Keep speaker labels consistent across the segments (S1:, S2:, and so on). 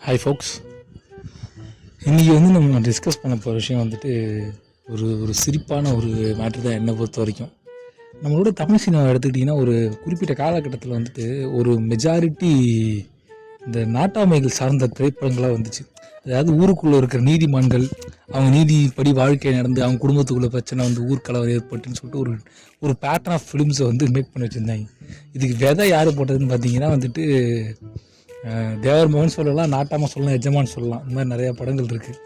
S1: Hi ஃபோக்ஸ். இன்றைக்கி வந்து நம்ம டிஸ்கஸ் பண்ண போகிற விஷயம் வந்துட்டு ஒரு ஒரு சிரிப்பான ஒரு மேட்ரு தான் என்னை பொறுத்த வரைக்கும். நம்மளோட தமிழ் சினிமா எடுத்துக்கிட்டிங்கன்னா ஒரு குறிப்பிட்ட காலகட்டத்தில் வந்துட்டு ஒரு மெஜாரிட்டி இந்த நாட்டாமைகள் சார்ந்த திரைப்படங்களாக வந்துச்சு. அதாவது ஊருக்குள்ளே இருக்கிற நீதிமான்கள் அவங்க நீதிப்படி வாழ்க்கை நடந்து அவங்க குடும்பத்துக்குள்ளே பிரச்சனை வந்து ஊர்க்கலவர் ஏற்பட்டுன்னு சொல்லிட்டு ஒரு ஒரு பேட்டர்ன் ஆஃப் ஃபிலிம்ஸை வந்து மேக் பண்ணி வச்சுருந்தாங்க. இதுக்கு விதை யார் போட்டதுன்னு பார்த்தீங்கன்னா வந்துட்டு தேவர் மோகன் சொல்லலாம், நாட்டாமல் சொல்லலாம், எஜமான் சொல்லலாம். இந்த மாதிரி நிறையா படங்கள் இருக்குது.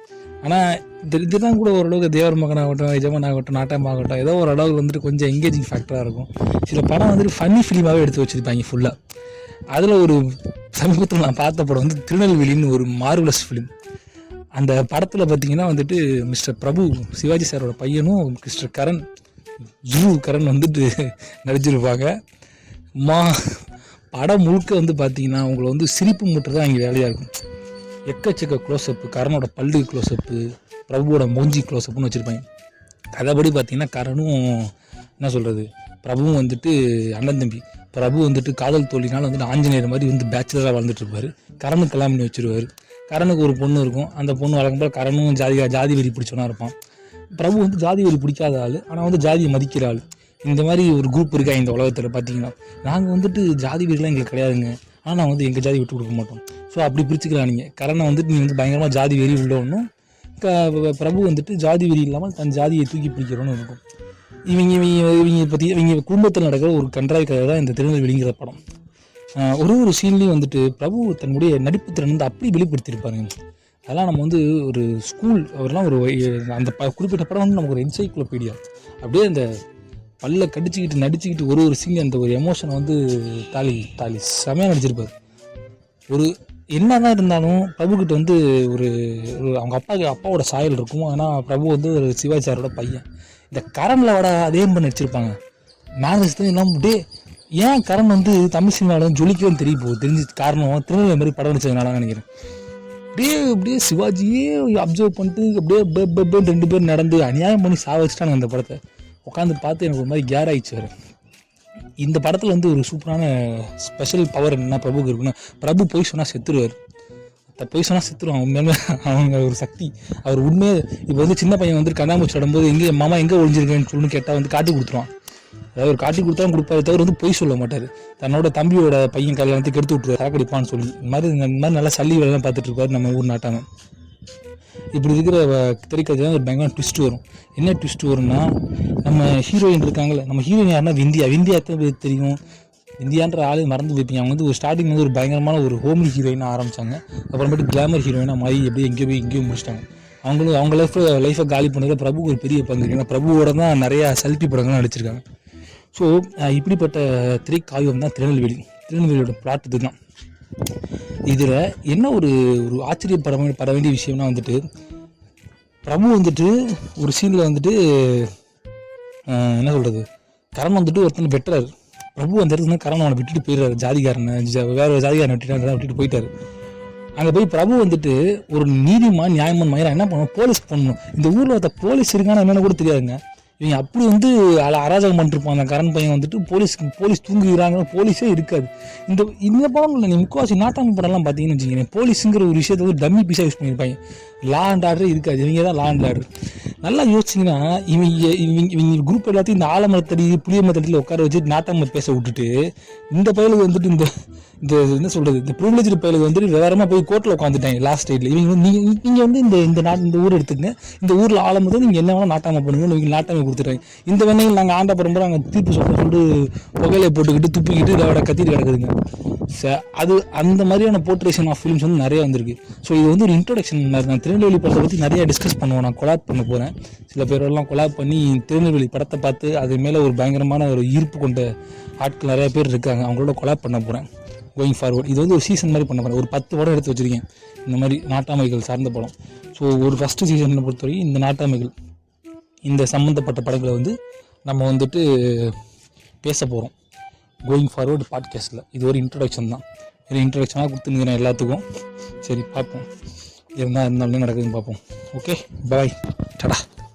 S1: ஆனால் இதுதான் கூட ஓரளவுக்கு தேவர் மகன் ஆகட்டும், எஜமான் ஆகட்டும், நாட்டாமல் ஆகட்டும், ஏதோ ஒரு அளவுக்கு வந்துட்டு கொஞ்சம் எங்கேஜிங் ஃபேக்டராக இருக்கும். சில படம் வந்துட்டு ஃபன்னி ஃபிலிமாகவே எடுத்து வச்சுருப்பாங்க ஃபுல்லாக. அதில் ஒரு சமீபத்தில் நான் பார்த்த படம் வந்து திருநெல்வேலின்னு ஒரு மார்வலஸ் ஃபிலிம். அந்த படத்தில் பார்த்திங்கன்னா வந்துட்டு மிஸ்டர் பிரபு, சிவாஜி சாரோட பையனும் மிஸ்டர் கரண் வந்துட்டு நடிச்சிருப்பாங்க. படம் முழுக்க வந்து பார்த்திங்கன்னா உங்களை வந்து சிரிப்பு மூட்டை தான் இங்கே வேலையாக இருக்கும். எக்கச்சக்க க்ளோஸ்அப்பு, கரனோட பல்லு க்ளோஸ்அப்பு, பிரபுவோட மூஞ்சி க்ளோஸ்அப்புன்னு வச்சுருப்பாங்க. கதைப்படி பார்த்திங்கன்னா கரனும் என்ன சொல்கிறது, பிரபுவும் வந்துட்டு அண்ணன் தம்பி. பிரபு வந்துட்டு காதல் தோல்வினால வந்துட்டு ஆஞ்சநேயர் மாதிரி வந்து பேச்சுலராக வாழ்ந்துட்டுருப்பார். கரனுக்கு கல்யாணம் பண்ணி வச்சுருவார். கரனுக்கு ஒரு பொண்ணு இருக்கும். அந்த பொண்ணு வழக்கம்போது கரனும் ஜாதி வெறி பிடிச்சவனா இருப்பான். பிரபு வந்து ஜாதி வெறி பிடிக்காத ஆள், ஆனால் வந்து ஜாதியை மதிக்கிற ஆள். இந்த மாதிரி ஒரு குரூப் இருக்கா இந்த உலகத்தில். பார்த்தீங்கன்னா நாங்கள் வந்துட்டு ஜாதி வீடுலாம் எங்களுக்கு கிடையாதுங்க, ஆனால் நான் வந்து எங்கள் ஜாதி விட்டு கொடுக்க மாட்டோம். ஸோ அப்படி பிரிச்சுக்கலாம். நீங்கள் கரனை வந்துட்டு நீங்கள் வந்து பயங்கரமாக ஜாதி வெறி உள்ளவனும், பிரபு வந்துட்டு ஜாதி வெறி இல்லாமல் தன் ஜாதியை தூக்கி பிடிக்கிறோன்னு இருக்கும். இவங்க பற்றி இவங்க குடும்பத்தில் நடக்கிற ஒரு கன்றாய் கதை தான் இந்த திருநெல்வேலிங்கிற படம். ஒரு சீன்லேயும் வந்துட்டு பிரபு தன்னுடைய நடிப்பு திறன் வந்து அப்படி வெளிப்படுத்தியிருப்பாருங்க. அதெல்லாம் நம்ம வந்து ஒரு ஸ்கூல் அவரெல்லாம் ஒரு அந்த குறிப்பிட்ட படம் வந்து நமக்கு ஒரு என்சைக்ளோபீடியா. அப்படியே அந்த பல்ல கடிச்சிக்கிட்டு நடிச்சுக்கிட்டு ஒரு சீன் அந்த ஒரு எமோஷனை வந்து தாலி செமையாக நடிச்சிருப்பார். ஒரு என்னதான் இருந்தாலும் பிரபுக்கிட்ட வந்து ஒரு அவங்க அப்பாவோட சாயல் இருக்கும். ஆனால் பிரபு வந்து ஒரு சிவாஜி சாரோட பையன். இந்த கரனில் வட அதே மாதிரி நடிச்சிருப்பாங்க. மேனேஜ் தான் எல்லாம் அப்படியே ஏன் கரண் வந்து தமிழ் சினிமாவில் ஜொலிக்கவே தெரிஞ்சு காரணம் திருநெல்வேலி மாதிரி படம் நடிச்சதுனால நினைக்கிறேன். அப்படியே சிவாஜியே அப்சர்வ் பண்ணிட்டு அப்படியே 2 பேர் நடந்து அநியாயம் பண்ணி வச்சுட்டானுங்க அந்த படத்தை. உட்காந்து பார்த்து எனக்கு ஒரு மாதிரி கேர் ஆயிடுச்சு வேறு. இந்த படத்தில் வந்து ஒரு சூப்பரான ஸ்பெஷல் பவர் என்னென்னா பிரபுக்கு இருக்குன்னா, பிரபு போய் சொன்னால் செத்துருவார். உண்மையுமே அவங்க ஒரு சக்தி. அவர் உண்மையே இப்போ வந்து சின்ன பையன் வந்து கண்ணாமூச்சி ஆடும்போது மாமா எங்கே ஒழிஞ்சிருக்கேன்னு சொல்லி கேட்டால் வந்து காட்டி கொடுத்துருவான். அதாவது ஒரு காட்டி கொடுத்தாலும் கொடுப்பாரு தவிர வந்து பொய் சொல்ல மாட்டார். தன்னோட தம்பியோட பையன் கல்யாணத்துக்கு எடுத்து விட்டுருவார், சாக்கடிப்பான்னு சொல்லி. இந்த மாதிரி நல்லா சல்லி வேலைலாம் பார்த்துட்டு இருப்பார் நம்ம ஊர் நாட்டாமல். இப்படி இருக்கிற திரைக்கதை தான் ஒரு பயங்கர ட்விஸ்ட் வரும். என்ன ட்விஸ்ட் வரும்னா, நம்ம ஹீரோயின் இருக்காங்களே, நம்ம ஹீரோயின் யாருன்னா விந்தியா எத்தனை தெரியும்? விந்தியான்ற ஆளு மறந்து வைப்பீங்க. அவங்க வந்து ஒரு ஸ்டார்டிங் வந்து ஒரு பயங்கரமான ஒரு ஹோம்லி ஹீரோயினாக ஆரம்பித்தாங்க. அப்புறமேட்டு கிளாமர் ஹீரோயினாக மாறி எப்படியும் எங்கேயும் முடிச்சிட்டாங்க. அவங்க லைஃப்பை காலி பண்ணதில் பிரபுக்கு ஒரு பெரிய பங்கு இருக்குது. ஏன்னா பிரபுவோட தான் நிறையா சல்ட்டி படங்கள்லாம் நடிச்சிருக்காங்க. ஸோ இப்படிப்பட்ட திரைக்காவியம் தான் திருநெல்வேலியோட பிளாட் இதுதான். இதில் என்ன ஒரு ஆச்சரியப்பட வேண்டிய விஷயம்னா வந்துட்டு, பிரபு வந்துட்டு ஒரு சீனில் வந்துட்டு என்ன சொல்கிறது, கரண் வந்துட்டு ஒருத்தனை வெட்டுறாரு. பிரபு அந்த இடத்துல கரண் அவனை விட்டுட்டு போயிடுறாரு. வேற ஒரு ஜாதிகாரனை விட்டுட்டு போயிட்டாரு. அங்கே போய் பிரபு வந்துட்டு ஒரு நீதிமான் நியாயமான் மயிரா என்ன பண்ணணும், போலீஸ் பண்ணணும். இந்த ஊரில் ஒருத்த போலீஸ் இருக்கான்னு என்னென்ன கூட தெரியாதுங்க. இவங்க அப்படி வந்து அராஜகம் பண்ணிருப்பாங்க. அந்த கரண் பையன் வந்துட்டு போலீஸ் தூங்குகிறாங்க, போலீஸே இருக்காது. இந்த படம் இல்லை, நீ முக்கால்வாசி நாட்டாமை படம்லாம் பார்த்தீங்கன்னு வச்சுக்கோங்க, போலீஸுங்கிற ஒரு விஷயத்தை வந்து டம்மி பீஸாக யூஸ் பண்ணியிருப்பாங்க. லா அண்ட் ஆர்டரே இருக்காது, இவங்க தான் லா அண்ட் ஆர்டர். நல்லா யோசிச்சிங்கன்னா இவங்க குரூப் எல்லாத்தையும் இந்த ஆலமரத்தடி புளியமரத்தடியில் உட்கார வச்சு நாட்டாமை பேச விட்டுட்டு, இந்த பயிலுக்கு வந்துட்டு இந்த என்ன சொல்கிறது, இந்த ப்ரிவிலேஜ் பயிலுக்கு வந்துட்டு வேறமா போய் கோர்ட்டில் உட்காந்துட்டாங்க லாஸ்ட் ஸ்டேட்டில். இவங்க நீங்கள் வந்து இந்த ஊர் எடுத்துக்கங்க, இந்த ஊரில் ஆளும்போது நீங்கள் என்ன வேணால் நாட்டாமை பண்ணுங்கன்னு இவங்க நாட்டாமை கொடுத்துட்டாங்க. இந்த வெண்ணையில் நாங்கள் ஆண்ட பரம்பரை அங்கே தீர்ப்பு சொல்லிட்டு புகையிலை போட்டுக்கிட்டு துப்பிக்கிட்டு இதோட கத்திட்டு கிடக்குதுங்க. அது அந்த மாதிரியான போர்ட்ரேஷன் ஆஃப் ஃபிலிம்ஸ் வந்து நிறைய வந்திருக்கு. ஸோ இது வந்து ஒரு இன்ட்ரோடக்ஷன் மாதிரி. நான் திருநெல்வேலி படத்தை பற்றி நிறைய டிஸ்கஸ் பண்ணுவேன். நான் கொலாப் பண்ண போகிறேன். சில பேரெல்லாம் கொலாப் பண்ணி திருநெல்வேலி படத்தை பார்த்து அது மேலே ஒரு பயங்கரமான ஒரு ஈர்ப்பு கொண்ட ஆட்கள் நிறைய பேர் இருக்காங்க. அவங்களோட கொலாப் பண்ண போகிறேன் கோயிங் ஃபார்வர்ட். இது வந்து ஒரு சீசன் மாதிரி பண்ண போகிறேன். ஒரு 10 படம் எடுத்து வச்சுருக்கேன் இந்த மாதிரி நாட்டாமைகள் சார்ந்த படம். ஸோ ஒரு ஃபஸ்ட்டு சீசனை பொறுத்தவரைக்கும் இந்த நாட்டாமைகள் இந்த சம்மந்தப்பட்ட படங்களை வந்து நம்ம வந்துட்டு பேச போகிறோம் கோயிங் ஃபார்வர்டு பாட்காஸ்ட்டில். இது ஒரு இன்ட்ரொடக்ஷன் தான். இது இன்ட்ரொடக்ஷனாக கொடுத்துருக்கிறேன் எல்லாத்துக்கும். சரி பார்ப்போம், இருந்தாலும் நடக்குதுன்னு பார்ப்போம். ஓகே, பாய், டடா.